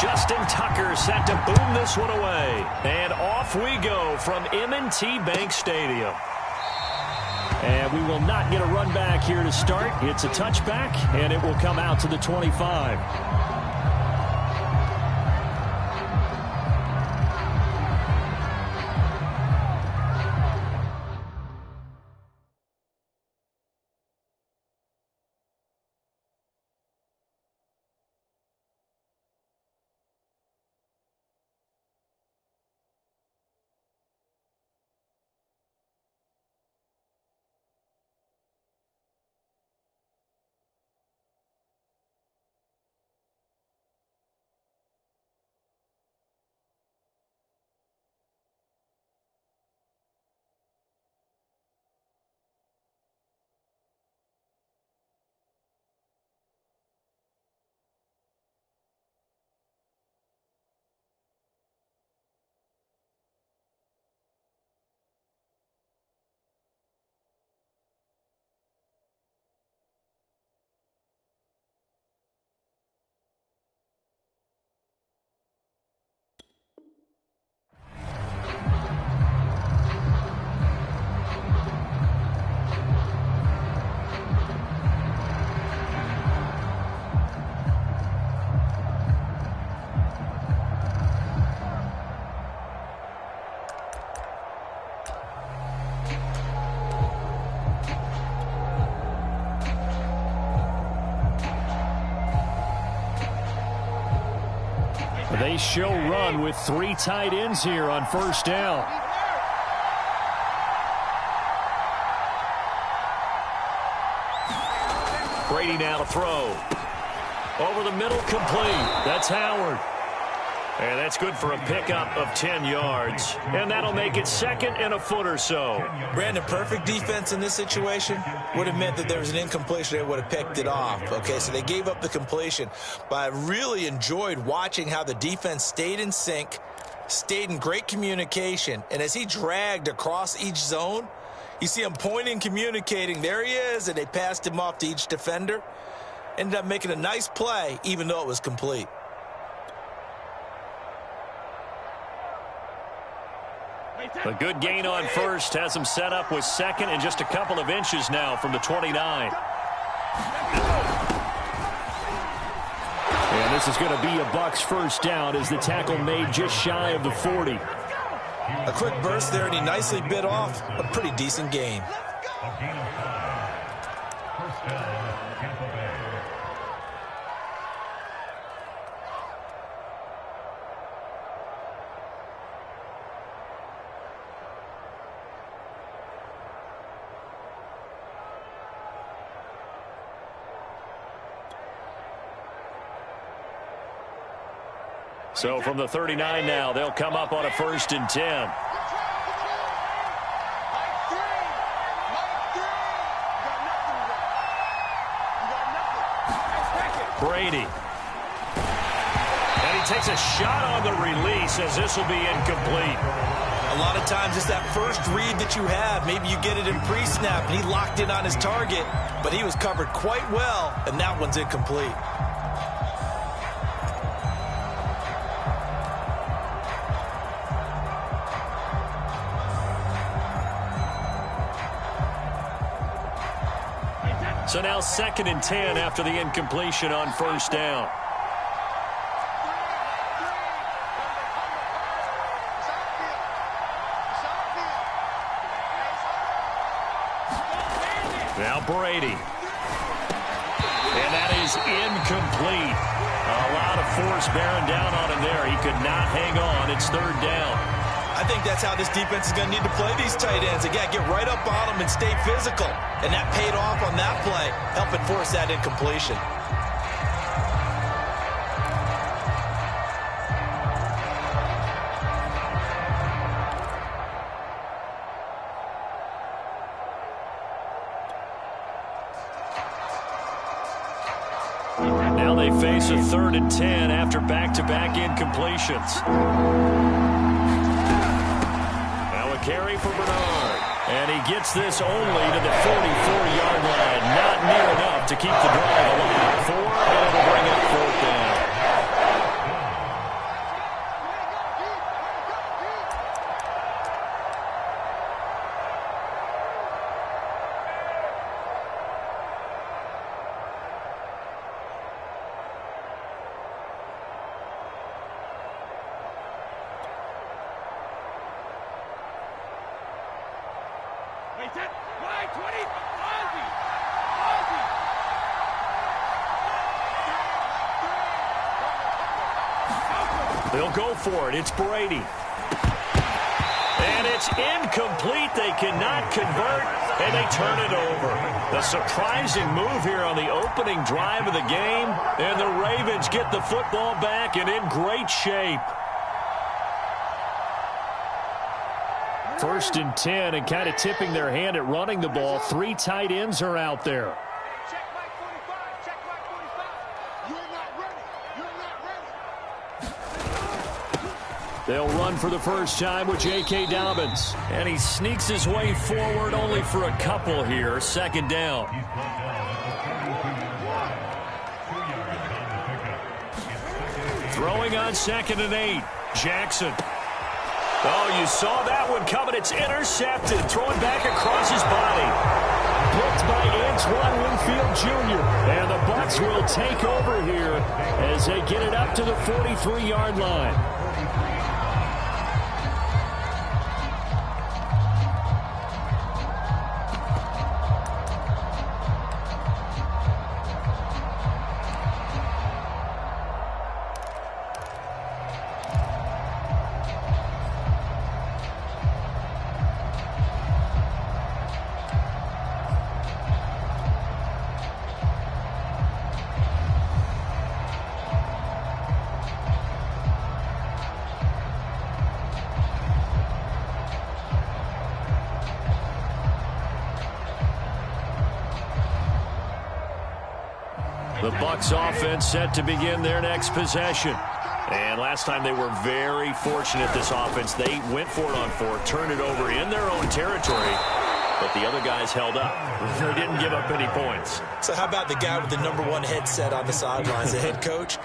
Justin Tucker set to boom this one away. And off we go from M&T Bank Stadium. And we will not get a run back here to start. It's a touchback, and it will come out to the 25. They show run with 3 tight ends here on first down. Brady now to throw. Over the middle, complete. That's Howard. And that's good for a pickup of 10 yards. And that'll make it 2nd and a foot or so. Brandon, perfect defense in this situation would have meant that there was an incompletion. They would have picked it off. Okay, so they gave up the completion. But I really enjoyed watching how the defense stayed in sync, stayed in great communication. And as he dragged across each zone, you see him pointing, communicating. There he is, and they passed him off to each defender. Ended up making a nice play, even though it was complete. A good gain on first has him set up with 2nd and just a couple of inches now from the 29. And this is going to be a Bucs first down as the tackle made just shy of the 40. A quick burst there, and he nicely bit off a pretty decent gain. So from the 39 now, they'll come up on a 1st and 10. Brady. And he takes a shot on the release as this will be incomplete. A lot of times it's that first read that you have. Maybe you get it in pre-snap, and he locked in on his target, but he was covered quite well, and that one's incomplete. So now 2nd and 10 after the incompletion on first down. Now Brady. And that is incomplete. A lot of force bearing down on him there. He could not hang on. It's 3rd down. I think that's how this defense is going to need to play these tight ends. Again, get right up on them and stay physical. And that paid off on that play, helping force that incompletion. Now they face a 3rd and 10 after back-to-back incompletions. Carry for Bernard. And he gets this only to the 44-yard line. Not near enough to keep the drive alive. 4, and it'll bring up 4th down. They'll go for it. It's Brady. And it's incomplete. They cannot convert, and they turn it over. A surprising move here on the opening drive of the game, and the Ravens get the football back and in great shape. 1st and 10, and kind of tipping their hand at running the ball. 3 tight ends are out there. They'll run for the first time with J.K. Dobbins. And he sneaks his way forward only for a couple here. 2nd down. Throwing on 2nd and 8. Jackson. Oh, you saw that one coming. It's intercepted. Throwing back across his body. Picked by Antoine Winfield Jr. And the Bucs will take over here as they get it up to the 43-yard line. The Bucs offense set to begin their next possession. And last time they were very fortunate, this offense. They went for it on 4, turned it over in their own territory, but the other guys held up. They didn't give up any points. So how about the guy with the #1 headset on the sidelines, the head coach?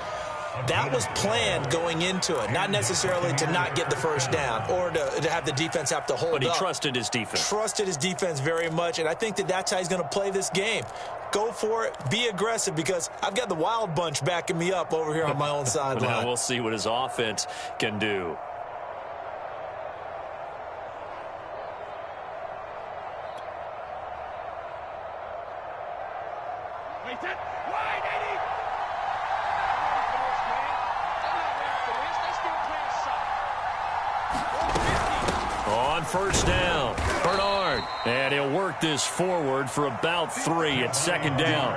That was planned going into it, not necessarily to not get the first down or to have the defense have to hold up. But he trusted his defense. Trusted his defense very much, and I think that's how he's going to play this game. Go for it. Be aggressive, because I've got the Wild Bunch backing me up over here on my own sideline. Now we'll see what his offense can do. On 1st down, Bernard. And he'll work this forward for about 3 at 2nd down.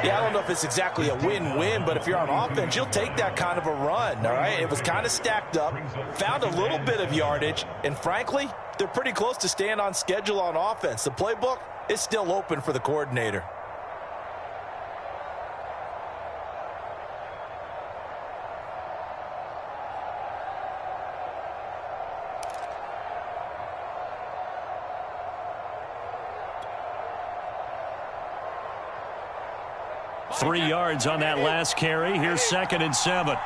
Yeah, I don't know if it's exactly a win-win, but if you're on offense, you'll take that kind of a run, all right? It was kind of stacked up, found a little bit of yardage, and frankly, they're pretty close to staying on schedule on offense. The playbook is still open for the coordinator. Three yards on that last carry. Here's 2nd and 7.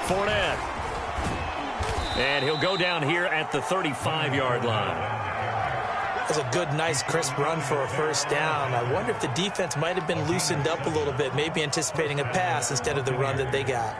Fournette. And he'll go down here at the 35-yard line. That's a good, nice, crisp run for a first down. I wonder if the defense might have been loosened up a little bit, maybe anticipating a pass instead of the run that they got.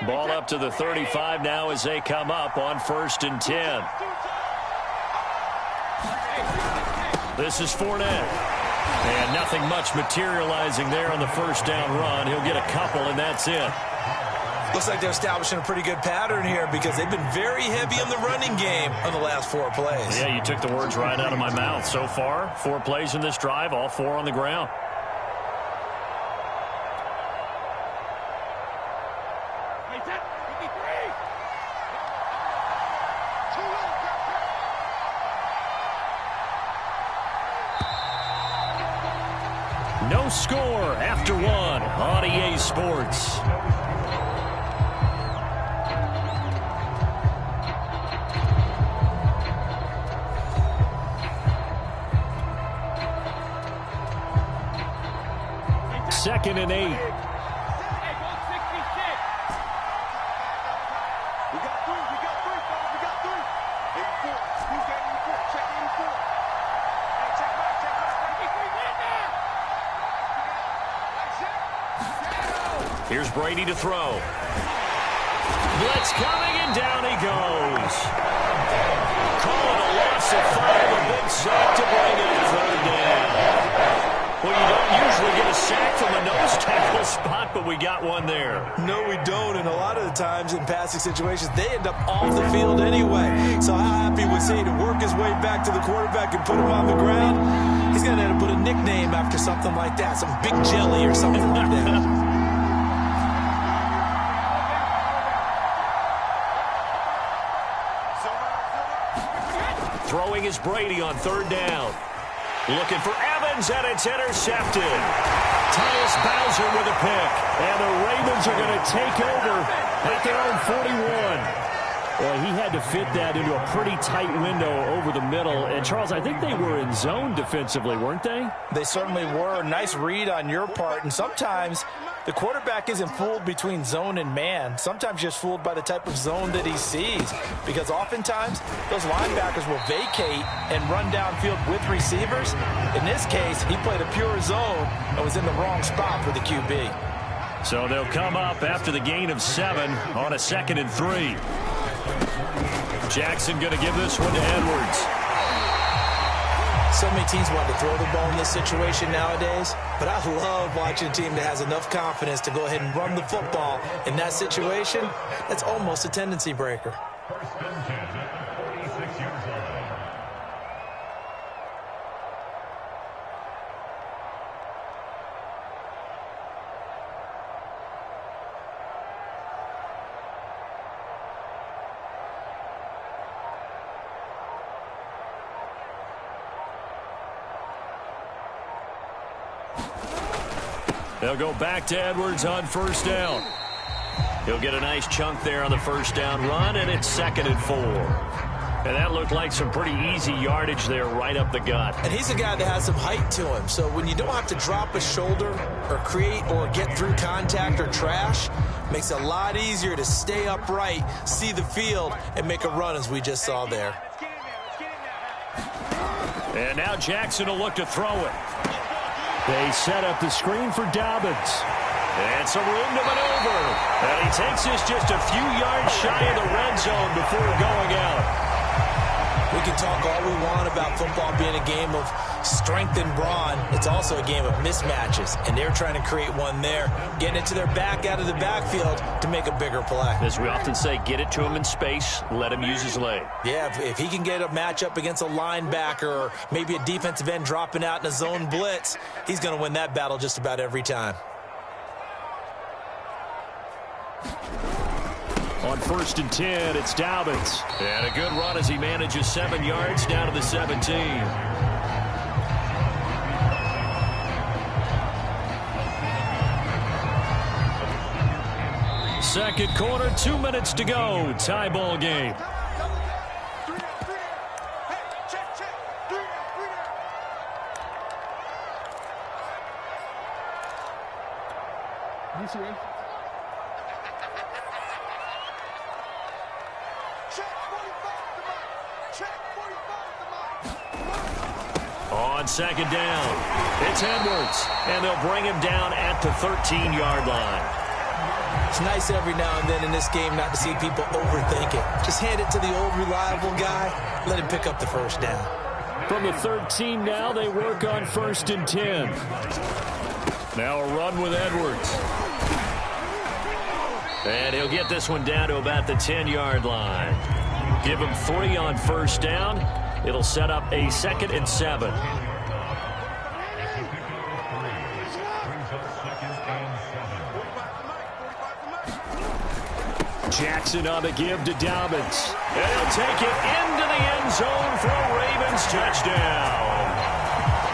Ball up to the 35 now as they come up on 1st and 10. This is Fournette. And nothing much materializing there on the first down run. He'll get a couple, and that's it. Looks like they're establishing a pretty good pattern here because they've been very heavy in the running game on the last 4 plays. Yeah, you took the words right out of my mouth. So far, 4 plays in this drive, all 4 on the ground. No score after 1 on EA Sports. Second and 8. Here's Brady to throw. Blitz coming, and down he goes. Call it a loss of 5, a big sack to bring it 3rd down. Well, you don't usually get a sack from a nose tackle spot, but we got one there. No, we don't, and a lot of the times in passing situations, they end up off the field anyway. So how happy was he to work his way back to the quarterback and put him on the ground? He's going to have to put a nickname after something like that, some Big Jelly or something like that. Throwing is Brady on 3rd down. Looking for Evans, and it's intercepted. Tyus Bowser with a pick. And the Ravens are going to take over at their own 41. Well, he had to fit that into a pretty tight window over the middle. And, Charles, I think they were in zone defensively, weren't they? They certainly were. Nice read on your part. And sometimes the quarterback isn't fooled between zone and man. Sometimes just fooled by the type of zone that he sees. Because oftentimes, those linebackers will vacate and run downfield with receivers. In this case, he played a pure zone and was in the wrong spot for the QB. So they'll come up after the gain of 7 on a 2nd and 3. Jackson going to give this one to Edwards. So many teams want to throw the ball in this situation nowadays, but I love watching a team that has enough confidence to go ahead and run the football in that situation. That's almost a tendency breaker. They'll go back to Edwards on 1st down. He'll get a nice chunk there on the 1st down run, and it's 2nd and 4. And that looked like some pretty easy yardage there right up the gut. And he's a guy that has some height to him. So when you don't have to drop a shoulder or create or get through contact or trash, makes it a lot easier to stay upright, see the field, and make a run as we just saw there. And now Jackson will look to throw it. They set up the screen for Dobbins. And some room to maneuver. And he takes this just a few yards shy of the red zone before going out. We can talk all we want about football being a game of strength and brawn. It's also a game of mismatches, and they're trying to create one there, getting it to their back out of the backfield to make a bigger play. As we often say, get it to him in space, let him use his leg. Yeah, if he can get a matchup against a linebacker or maybe a defensive end dropping out in a zone blitz, he's going to win that battle just about every time. On 1st and 10, it's Dobbins. And a good run as he manages 7 yards down to the 17. Second quarter, 2 minutes to go. Tie ball game. On 2nd down, it's Edwards, and they'll bring him down at the 13-yard line. It's nice every now and then in this game not to see people overthink it. Just hand it to the old reliable guy. Let him pick up the first down. From the 13 now, they work on 1st and 10. Now a run with Edwards. And he'll get this one down to about the 10-yard line. Give him 3 on 1st down. It'll set up a 2nd and 7. Jackson on the give to Dobbins. And he'll take it into the end zone for a Ravens touchdown.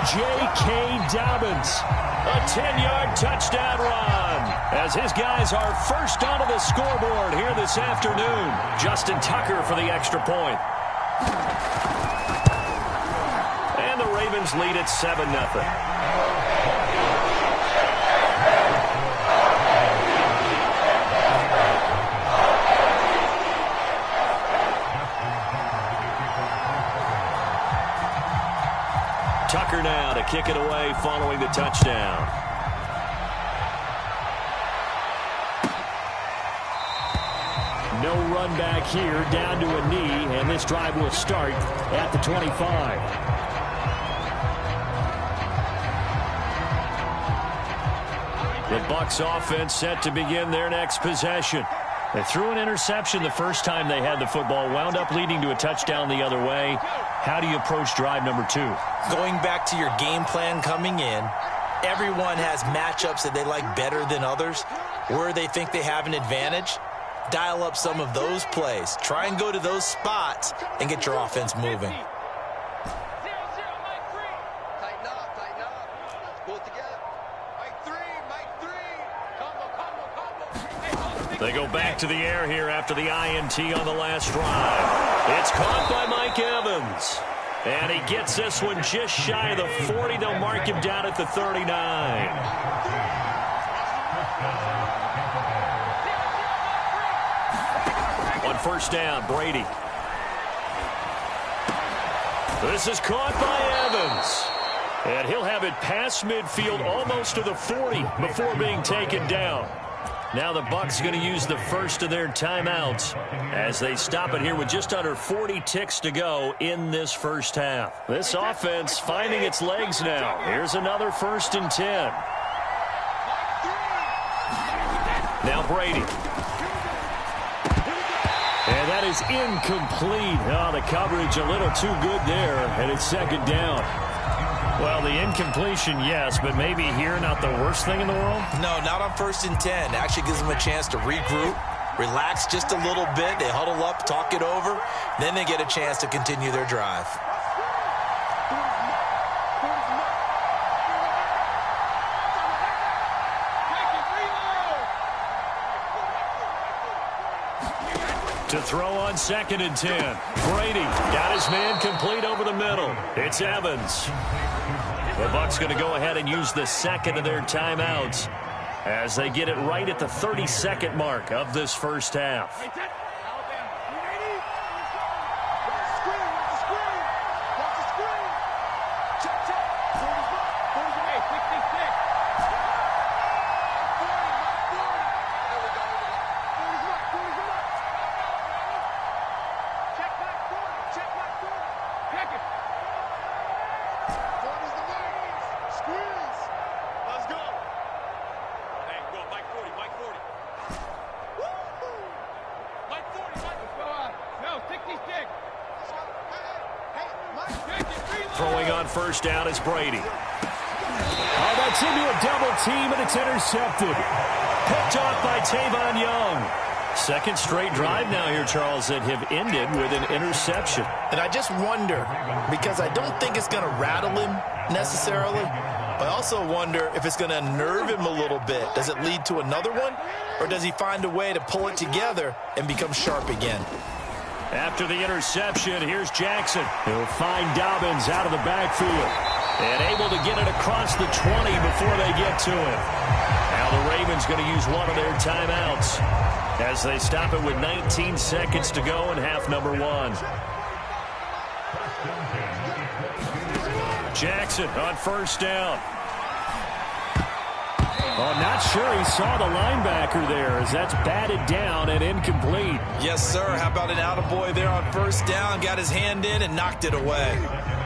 J.K. Dobbins, a 10-yard touchdown run, as his guys are first onto the scoreboard here this afternoon. Justin Tucker for the extra point. And the Ravens lead at 7-0. Tucker now to kick it away following the touchdown. No run back here, down to a knee, and this drive will start at the 25. The Bucs offense set to begin their next possession. They threw an interception the first time they had the football, wound up leading to a touchdown the other way. How do you approach drive number 2? Going back to your game plan coming in, everyone has matchups that they like better than others. Where they think they have an advantage, dial up some of those plays. Try and go to those spots and get your offense moving. They go back to the air here after the INT on the last drive. It's caught by Mike Evans. And he gets this one just shy of the 40. They'll mark him down at the 39. On 1st down, Brady. This is caught by Evans. And he'll have it past midfield almost to the 40 before being taken down. Now the Bucs going to use the first of their timeouts as they stop it here with just under 40 ticks to go in this first half. This offense finding its legs now. Here's another 1st and 10. Now Brady. And that is incomplete. Oh, the coverage a little too good there, and it's 2nd down. Well, the incompletion, yes, but maybe here not the worst thing in the world? No, not on 1st and 10. Actually gives them a chance to regroup, relax just a little bit. They huddle up, talk it over. Then they get a chance to continue their drive. To throw on 2nd and 10. Brady got his man complete over the middle. It's Evans. The Bucs going to go ahead and use the 2nd of their timeouts as they get it right at the 32nd mark of this first half. Throwing on 1st down is Brady. Oh, that's into a double team, and it's intercepted. Picked off by Tavon Young. 2nd straight drive now here, Charles, that have ended with an interception. And I just wonder, because I don't think it's going to rattle him necessarily, but I also wonder if it's going to unnerve him a little bit. Does it lead to another one, or does he find a way to pull it together and become sharp again? After the interception, here's Jackson. He'll find Dobbins out of the backfield and able to get it across the 20 before they get to it. Now the Ravens going to use one of their timeouts as they stop it with 19 seconds to go in half number 1. Jackson on 1st down. Oh, not sure he saw the linebacker there as that's batted down and incomplete. Yes, sir. How about an attaboy there on first down? Got his hand in and knocked it away.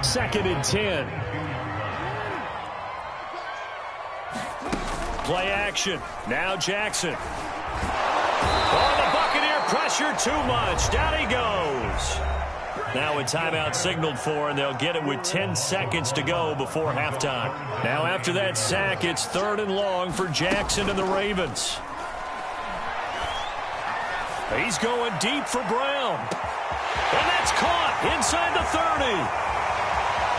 2nd and 10. Play action. Now Jackson. Oh, the Buccaneer pressure too much. Down he goes. Now a timeout signaled for, and they'll get it with 10 seconds to go before halftime. Now after that sack, it's 3rd and long for Jackson and the Ravens. He's going deep for Brown. And that's caught inside the 30.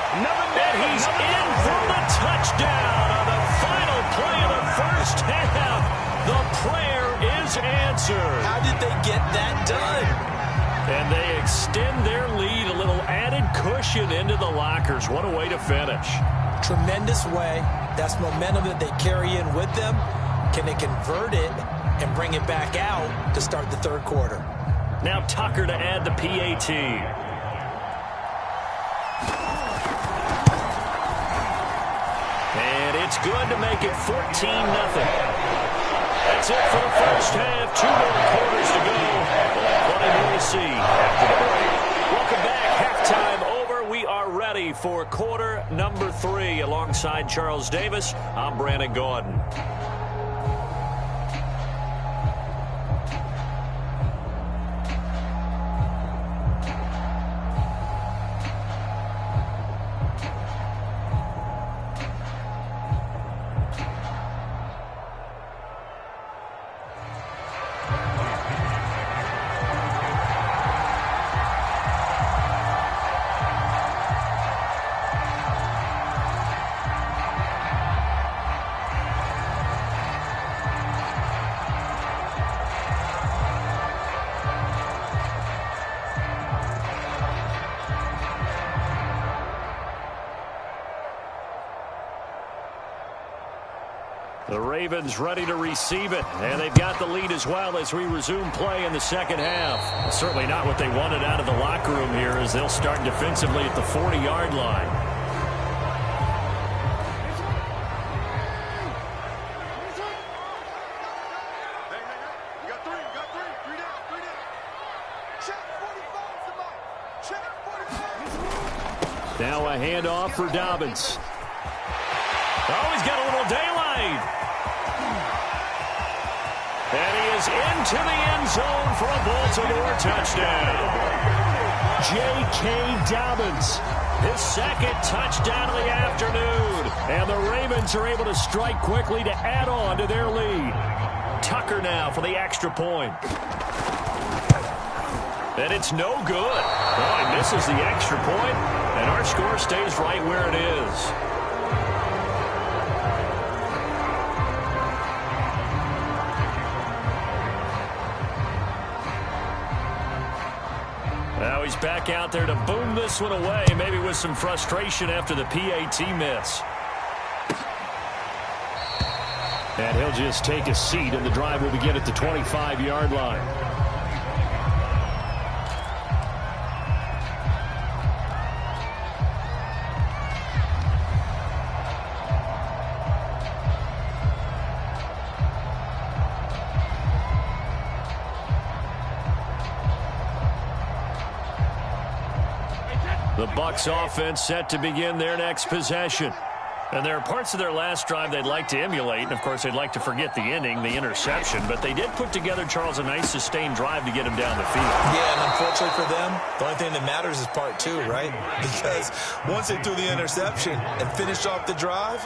And he's in for the touchdown on the final play of the first half. The prayer is answered. How did they get that done? And they extend their lead, a little added cushion into the lockers. What a way to finish. Tremendous way. That's momentum that they carry in with them. Can they convert it and bring it back out to start the 3rd quarter? Now Tucker to add the PAT. And it's good to make it 14-0. That's it for the first half. 2 more quarters to go. Plenty more to see after the break. Welcome back. Halftime over. We are ready for quarter number 3. Alongside Charles Davis, I'm Brandon Gordon. The Ravens ready to receive it, and they've got the lead as well as we resume play in the second half. Certainly not what they wanted out of the locker room here as they'll start defensively at the 40-yard line. Now a handoff for Dobbins. Oh, he's got a little daylight. And he is into the end zone for a Baltimore touchdown. J.K. Dobbins, his 2nd touchdown of the afternoon. And the Ravens are able to strike quickly to add on to their lead. Tucker now for the extra point. And it's no good. Oh, he misses the extra point, and our score stays right where it is. Now he's back out there to boom this one away, maybe with some frustration after the PAT miss. And he'll just take a seat, and the drive will begin at the 25-yard line. The Bucs offense set to begin their next possession. And there are parts of their last drive they'd like to emulate. And, of course, they'd like to forget the ending, the interception. But they did put together, Charles, a nice sustained drive to get him down the field. Yeah, and unfortunately for them, the only thing that matters is part 2, right? Because once they threw the interception and finished off the drive,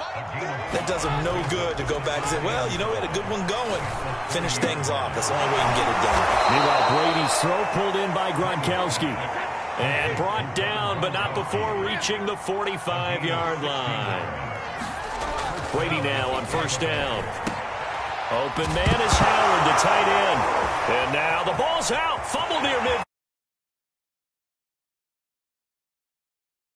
that does them no good to go back and say, well, you know, we had a good one going. Finish things off. That's the only way you can get it done. Meanwhile, Brady's throw pulled in by Gronkowski. And brought down, but not before reaching the 45-yard line. Brady now on first down. Open man is Howard, the tight end. And now the ball's out. Fumble near mid.